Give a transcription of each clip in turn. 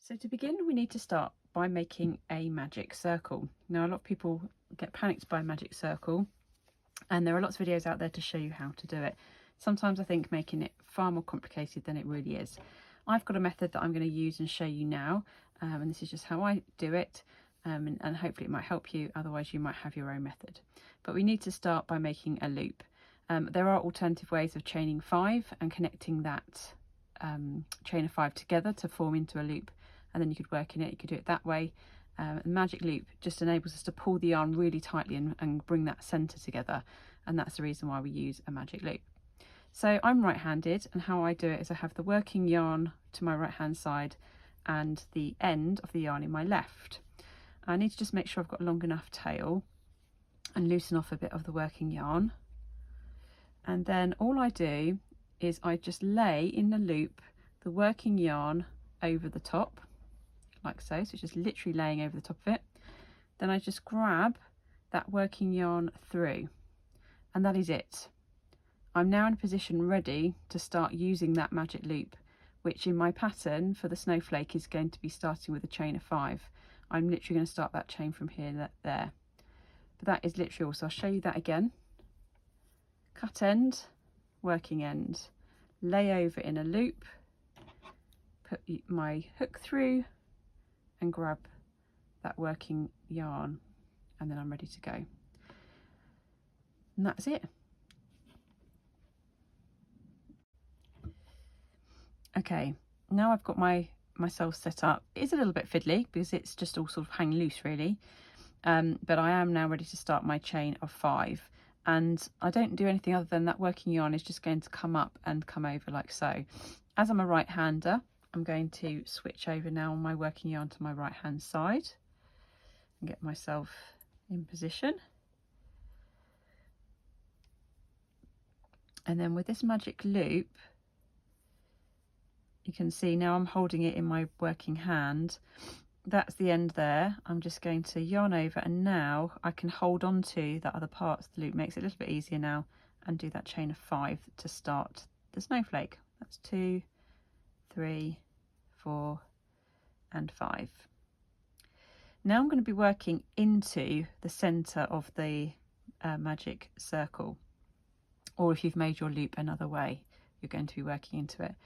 So to begin, we need to start by making a magic circle. Now, a lot of people get panicked by a magic circle, and there are lots of videos out there to show you how to do it. Sometimes I think making it far more complicated than it really is. I've got a method that I'm going to use and show you now, and this is just how I do it, and hopefully it might help you. Otherwise you might have your own method. But we need to start by making a loop. There are alternative ways of chaining 5 and connecting that chain of 5 together to form into a loop, and then you could work in it. You could do it that way. The magic loop just enables us to pull the yarn really tightly and bring that centre together, and that's the reason why we use a magic loop. So I'm right-handed, and how I do it is I have the working yarn to my right hand side and the end of the yarn in my left. I need to just make sure I've got a long enough tail and loosen off a bit of the working yarn, and then all I do is I just lay in the loop the working yarn over the top like so. So it's just literally laying over the top of it. Then I just grab that working yarn through, and that is it. I'm now in a position ready to start using that magic loop, which in my pattern for the snowflake is going to be starting with a chain of 5. I'm literally going to start that chain from here to there. But that is literally all. So I'll show you that again. Cut end, working end, lay over in a loop, put my hook through and grab that working yarn, and then I'm ready to go. And that's it. Okay, now I've got myself set up. It's a little bit fiddly because it's just all sort of hang loose really, but I am now ready to start my chain of 5, and I don't do anything other than that working yarn is just going to come up and come over like so. As I'm a right-hander, I'm going to switch over now on my working yarn to my right hand side and get myself in position. And then with this magic loop, you can see now I'm holding it in my working hand. That's the end there. I'm just going to yarn over, and now I can hold on to that other part. The loop makes it a little bit easier now, and do that chain of 5 to start the snowflake. That's 2, 3, 4 and 5. Now I'm going to be working into the center of the magic circle, or if you've made your loop another way, you're going to be working into it,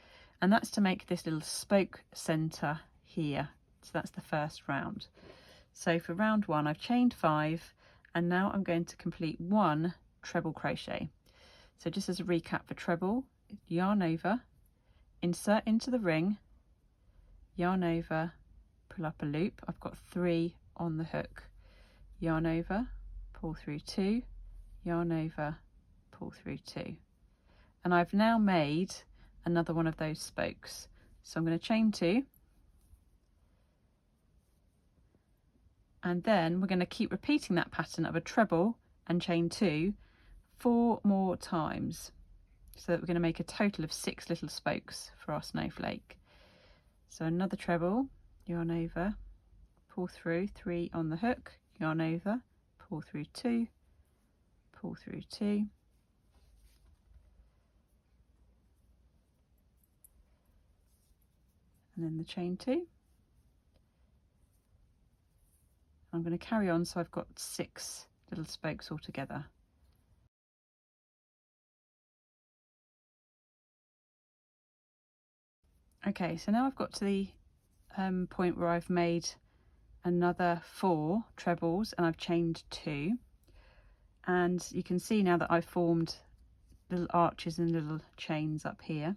and that's to make this little spoke center here. So that's the first round. So for round 1 I've chained 5, and now I'm going to complete 1 treble crochet. So just as a recap for treble, yarn over, insert into the ring, yarn over, pull up a loop. I've got 3 on the hook, yarn over, pull through 2, yarn over, pull through 2, and I've now made another one of those spokes. So I'm going to chain 2, and then we're going to keep repeating that pattern of a treble and chain 2 4 more times, so that we're going to make a total of 6 little spokes for our snowflake. So another treble, yarn over, pull through 3 on the hook, yarn over, pull through 2, pull through 2, and then the chain 2. I'm going to carry on, so I've got 6 little spokes all together. Okay, so now I've got to the point where I've made another 4 trebles and I've chained 2, and you can see now that I've formed little arches and little chains up here.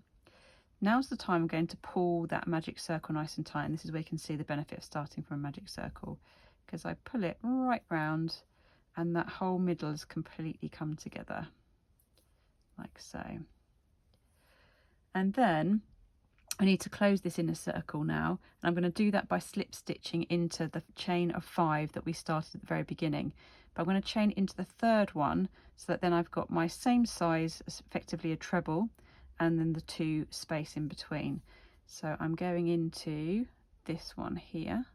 Now's the time I'm going to pull that magic circle nice and tight, and this is where you can see the benefit of starting from a magic circle, because I pull it right round and that whole middle has completely come together like so. And then I need to close this inner circle now, and I'm going to do that by slip stitching into the chain of 5 that we started at the very beginning. But I'm going to chain into the 3rd one, so that then I've got my same size as effectively a treble, and then the 2 space in between. So I'm going into this one here,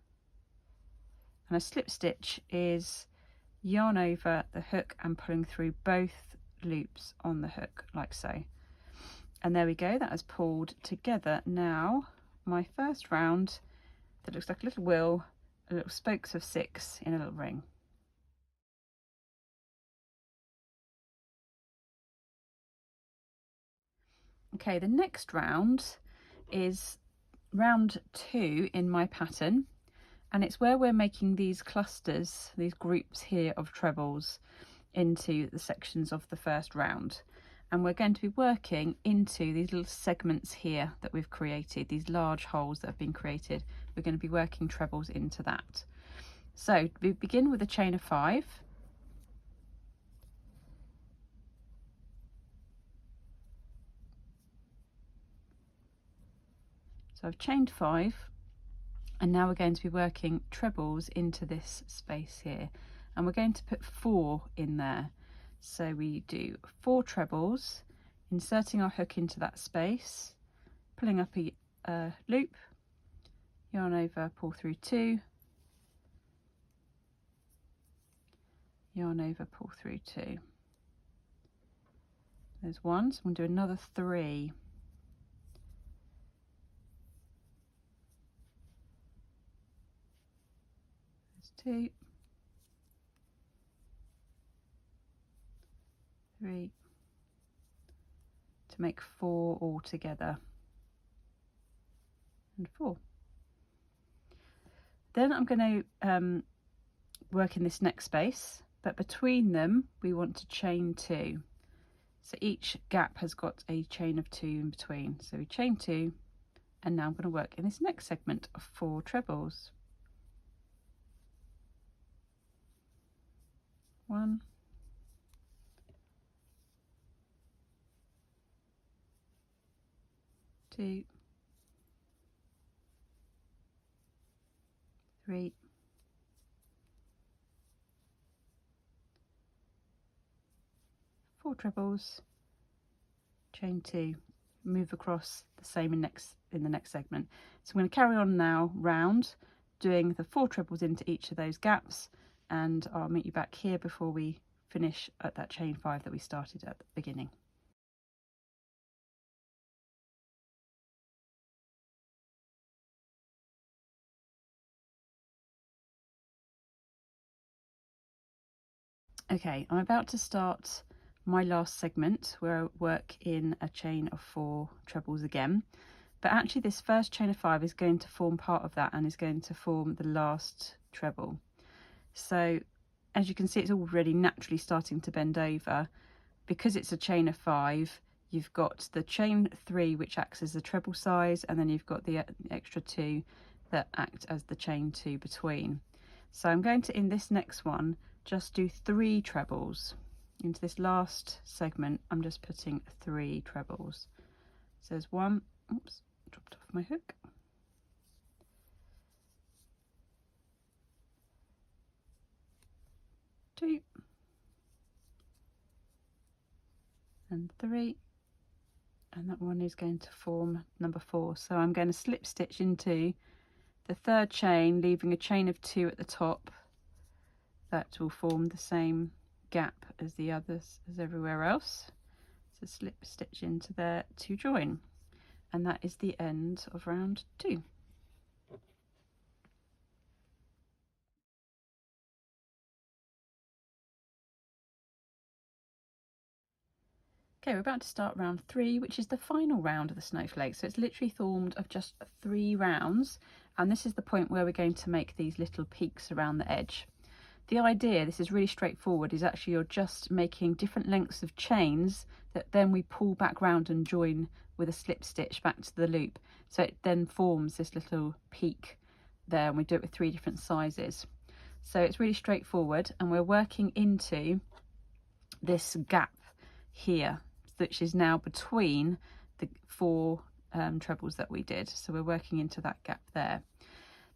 and a slip stitch is yarn over the hook and pulling through both loops on the hook like so. And there we go, that has pulled together. Now my first round, that looks like a little wheel, a little spokes of 6 in a little ring. Okay, the next round is round 2 in my pattern, and it's where we're making these clusters, these groups here of trebles into the sections of the first round. And we're going to be working into these little segments here that we've created, these large holes that have been created. We're going to be working trebles into that. So we begin with a chain of 5. So I've chained 5, and now we're going to be working trebles into this space here, and we're going to put 4 in there. So we do 4 trebles, inserting our hook into that space, pulling up a loop, yarn over, pull through 2, yarn over, pull through 2. There's 1, so I'm going to do another 3. There's 2, 3, to make 4 all together, and 4. Then I'm going to work in this next space, but between them we want to chain 2. So each gap has got a chain of 2 in between. So we chain 2, and now I'm going to work in this next segment of 4 trebles. 1, 2, 3, 4 trebles, chain 2, move across the same in the next segment. So I'm going to carry on now round, doing the 4 trebles into each of those gaps, and I'll meet you back here before we finish at that chain 5 that we started at the beginning. Okay, I'm about to start my last segment where I work in a chain of 4 trebles again, but actually this first chain of 5 is going to form part of that and is going to form the last treble. So as you can see, it's already naturally starting to bend over. Because it's a chain of 5, you've got the chain 3 which acts as the treble size, and then you've got the extra 2 that act as the chain 2 between. So I'm going to, in this next one, just do 3 trebles. Into this last segment I'm just putting 3 trebles. So there's 1, oops, dropped off my hook, 2, and 3, and that one is going to form number 4. So I'm going to slip stitch into the 3rd chain, leaving a chain of 2 at the top. That will form the same gap as the others, as everywhere else. So slip stitch into there to join, and that is the end of round 2. Okay, we're about to start round 3, which is the final round of the snowflake. So it's literally formed of just 3 rounds, and this is the point where we're going to make these little peaks around the edge. The idea, this is really straightforward, is actually you're just making different lengths of chains that then we pull back round and join with a slip stitch back to the loop. So it then forms this little peak there, and we do it with 3 different sizes. So it's really straightforward, and we're working into this gap here, which is now between the 4 trebles that we did. So we're working into that gap there.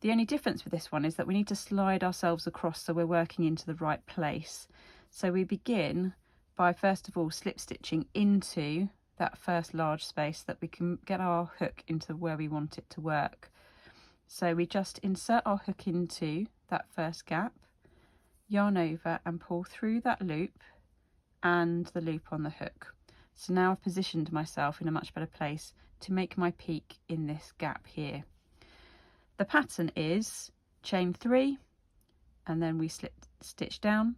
The only difference with this one is that we need to slide ourselves across so we're working into the right place. So we begin by first of all slip stitching into that first large space that we can get our hook into where we want it to work. So we just insert our hook into that first gap, yarn over and pull through that loop and the loop on the hook. So now I've positioned myself in a much better place to make my peak in this gap here. The pattern is chain 3 and then we slip stitch down,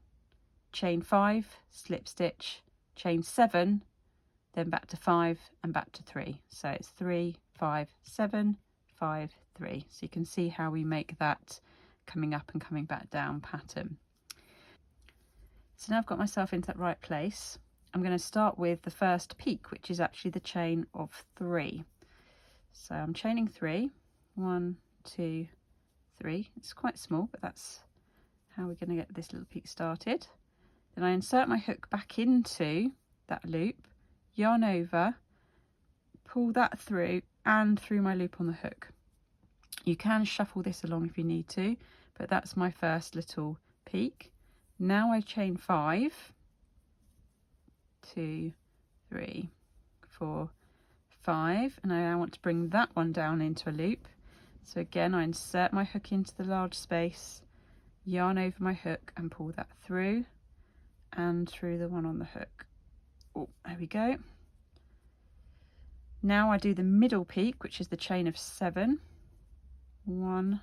chain 5, slip stitch, chain 7, then back to 5 and back to 3. So it's 3, 5, 7, 5, 3. So you can see how we make that coming up and coming back down pattern. So now I've got myself into that right place. I'm going to start with the first peak, which is actually the chain of 3. So I'm chaining 3, 1, 2, 3. It's quite small, but that's how we're going to get this little peak started. Then I insert my hook back into that loop, yarn over, pull that through and through my loop on the hook. You can shuffle this along if you need to, but that's my first little peak. Now I chain 5, 2, 3, 4, 5, and I now want to bring that one down into a loop. So again, I insert my hook into the large space, yarn over my hook and pull that through and through the one on the hook. Oh, there we go. Now I do the middle peak, which is the chain of 7. 1,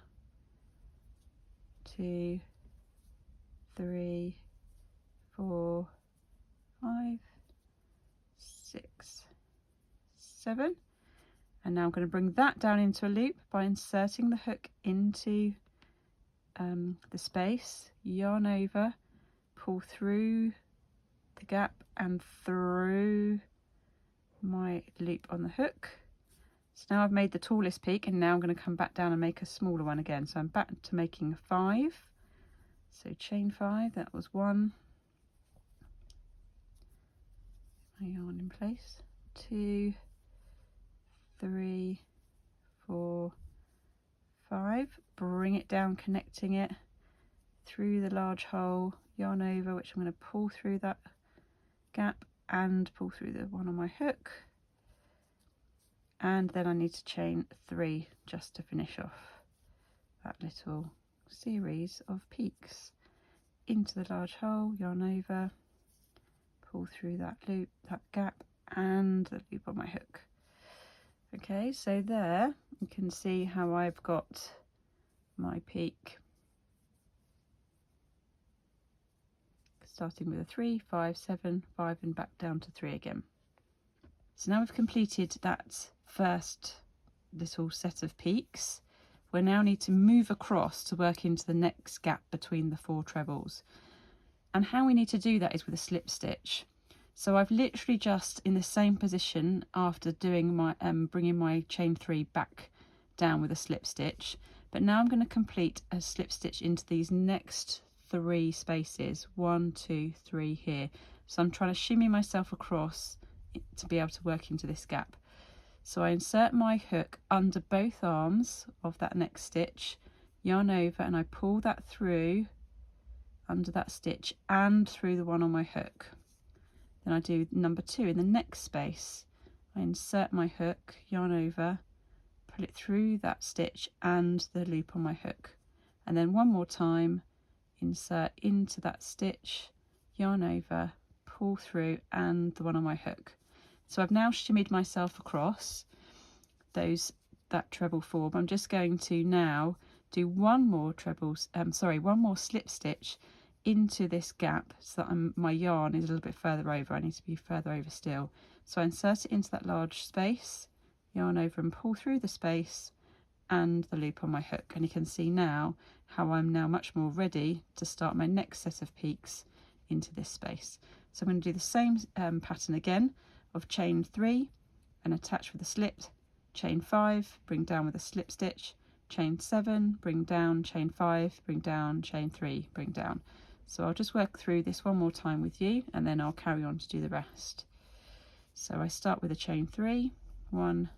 2, 3, 4, 5, 6, 7. And now I'm going to bring that down into a loop by inserting the hook into the space, yarn over, pull through the gap and through my loop on the hook. So now I've made the tallest peak, and now I'm going to come back down and make a smaller one again. So I'm back to making 5. So chain 5, that was 1. My yarn in place. 2, 3, 4, 5. Bring it down, connecting it through the large hole, yarn over, which I'm going to pull through that gap and pull through the one on my hook. And then I need to chain 3 just to finish off that little series of peaks. Into the large hole, yarn over, pull through that loop, that gap and the loop on my hook. Okay, so there you can see how I've got my peak, starting with a 3, 5, 7, 5 and back down to 3 again. So now we've completed that first little set of peaks. We now need to move across to work into the next gap between the 4 trebles. And how we need to do that is with a slip stitch. So I've literally just in the same position after doing my bringing my chain 3 back down with a slip stitch, but now I'm going to complete a slip stitch into these next 3 spaces, 1, 2, 3 here. So I'm trying to shimmy myself across to be able to work into this gap. So I insert my hook under both arms of that next stitch, yarn over, and I pull that through under that stitch and through the one on my hook. Then I do number 2 in the next space. I insert my hook, yarn over, pull it through that stitch and the loop on my hook. And then one more time, insert into that stitch, yarn over, pull through and the one on my hook. So I've now shimmied myself across that treble form. I'm just going to now do one more slip stitch into this gap so that my yarn is a little bit further over. I need to be further over still. So I insert it into that large space, yarn over and pull through the space and the loop on my hook. And you can see now how I'm now much more ready to start my next set of peaks into this space. So I'm going to do the same pattern again of chain 3 and attach with a slip, chain 5, bring down with a slip stitch, chain 7, bring down, chain 5, bring down, chain 3, bring down. So I'll just work through this one more time with you and then I'll carry on to do the rest. So I start with a chain 3, 1,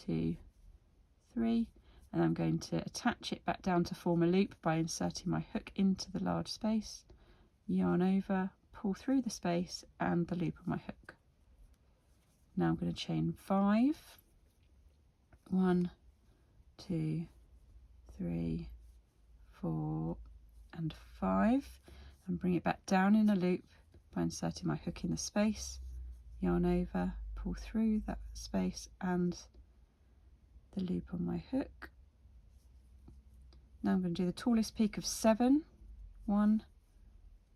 2, 3, and I'm going to attach it back down to form a loop by inserting my hook into the large space, yarn over, pull through the space and the loop on my hook. Now I'm going to chain 5, 1, 2, 3, 4 and 5, and bring it back down in a loop by inserting my hook in the space, yarn over, pull through that space and the loop on my hook. Now I'm going to do the tallest peak of 7. 1,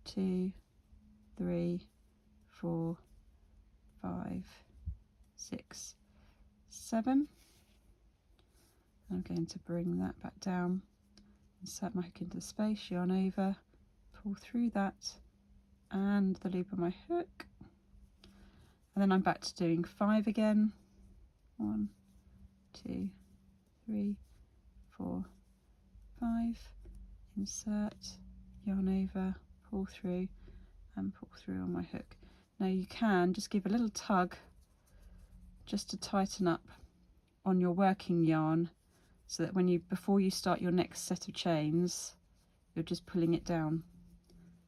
2, 3, 4, 5, 6, 7. I'm going to bring that back down, insert my hook into the space, yarn over, pull through that and the loop on my hook, and then I'm back to doing 5 again. 1, 2, 3, 4, 5, insert, yarn over, pull through and pull through on my hook. Now you can just give a little tug just to tighten up on your working yarn, so that before you start your next set of chains, you're just pulling it down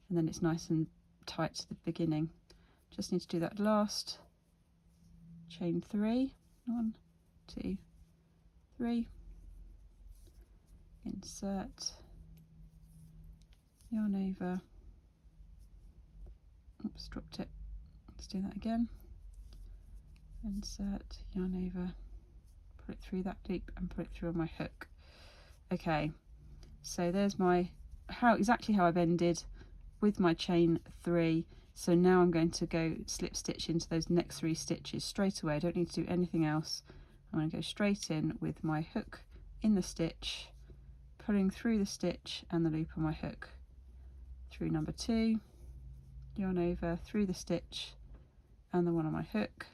and then it's nice and tight to the beginning. Just need to do that last chain 3. 1, 2, 3, insert, yarn over, oops, dropped it, let's do that again, insert, yarn over, put it through that loop and put it through on my hook. Okay, so there's my exactly how I've ended with my chain 3. So now I'm going to go slip stitch into those next 3 stitches straight away. I don't need to do anything else. I'm going to go straight in with my hook in the stitch, pulling through the stitch and the loop on my hook, through number 2, yarn over, through the stitch and the one on my hook,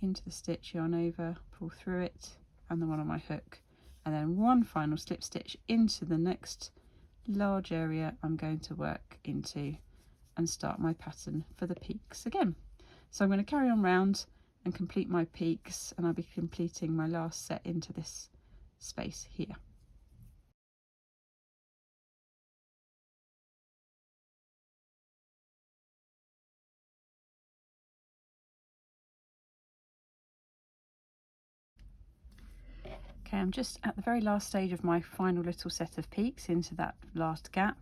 into the stitch, yarn over, pull through it and the one on my hook, and then one final slip stitch into the next large area I'm going to work into and start my pattern for the peaks again. So I'm going to carry on round and complete my peaks, and I'll be completing my last set into this space here. Okay, I'm just at the very last stage of my final little set of peaks into that last gap.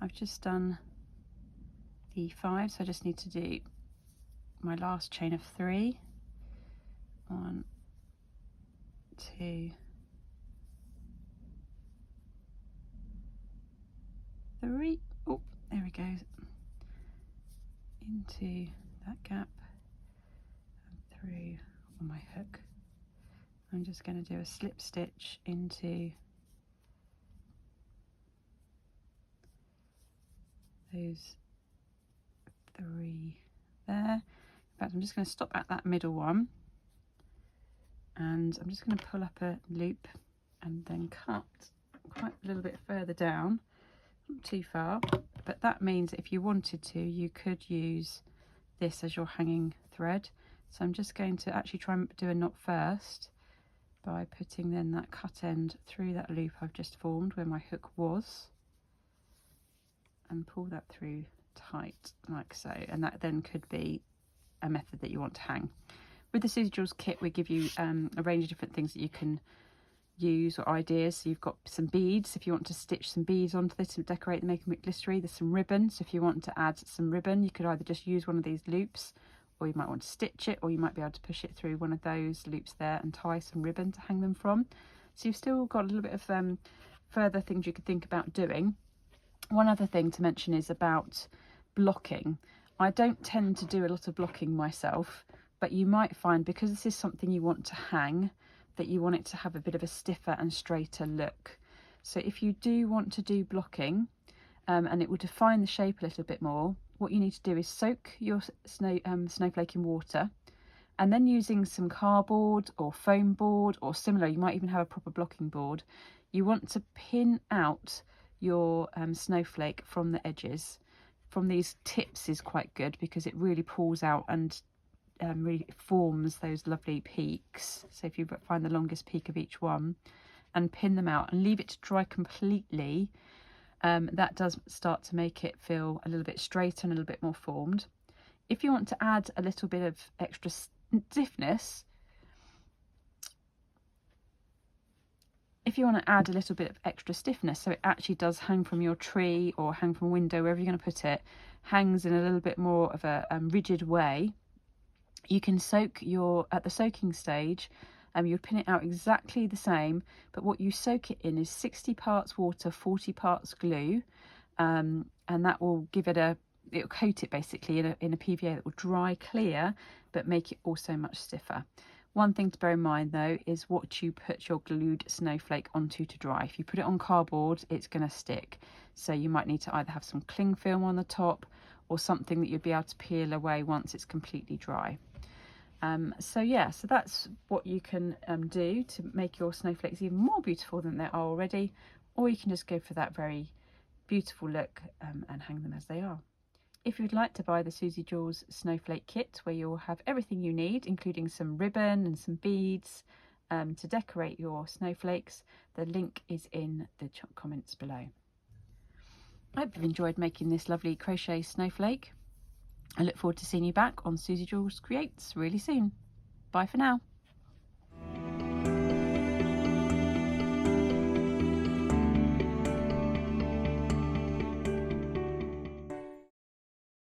I've just done the 5, so I just need to do my last chain of 3. 1, 2, 3. Oh, there we go. Into that gap and through on my hook. I'm just going to do a slip stitch into those 3 there. In fact, I'm just going to stop at that middle one, and I'm just going to pull up a loop and then cut quite a little bit further down, not too far, but that means if you wanted to, you could use this as your hanging thread. So I'm just going to actually try and do a knot first by putting then that cut end through that loop I've just formed where my hook was, and pull that through tight like so, and that then could be a method that you want to hang. With the Susie Jewels kit, we give you a range of different things that you can use or ideas. So you've got some beads if you want to stitch some beads onto this to decorate and make them glittery. There's some ribbon, so if you want to add some ribbon, you could either just use one of these loops, or you might want to stitch it, or you might be able to push it through one of those loops there and tie some ribbon to hang them from. So you've still got a little bit of further things you could think about doing. One other thing to mention is about blocking. I don't tend to do a lot of blocking myself, but you might find, because this is something you want to hang, that you want it to have a bit of a stiffer and straighter look. So if you do want to do blocking, and it will define the shape a little bit more, what you need to do is soak your snowflake in water, and then using some cardboard or foam board or similar, you might even have a proper blocking board, you want to pin out your snowflake from the edges. From these tips is quite good because it really pulls out and really forms those lovely peaks. So if you find the longest peak of each one and pin them out and leave it to dry completely, that does start to make it feel a little bit straighter and a little bit more formed. If you want to add a little bit of extra stiffness, so it actually does hang from your tree or hang from a window, wherever you're going to put it, hangs in a little bit more of a rigid way, you can soak at the soaking stage, You'd pin it out exactly the same, but what you soak it in is 60 parts water, 40 parts glue, and that will give it it'll coat it basically in a PVA that will dry clear, but make it also much stiffer. One thing to bear in mind though is what you put your glued snowflake onto to dry. If you put it on cardboard, it's going to stick. So you might need to either have some cling film on the top or something that you'll be able to peel away once it's completely dry. So that's what you can do to make your snowflakes even more beautiful than they are already, or you can just go for that very beautiful look and hang them as they are. If you'd like to buy the Susie Jules Snowflake Kit, where you'll have everything you need, including some ribbon and some beads to decorate your snowflakes, the link is in the comments below. I hope you've enjoyed making this lovely crochet snowflake. I look forward to seeing you back on Susie Jules Creates really soon. Bye for now.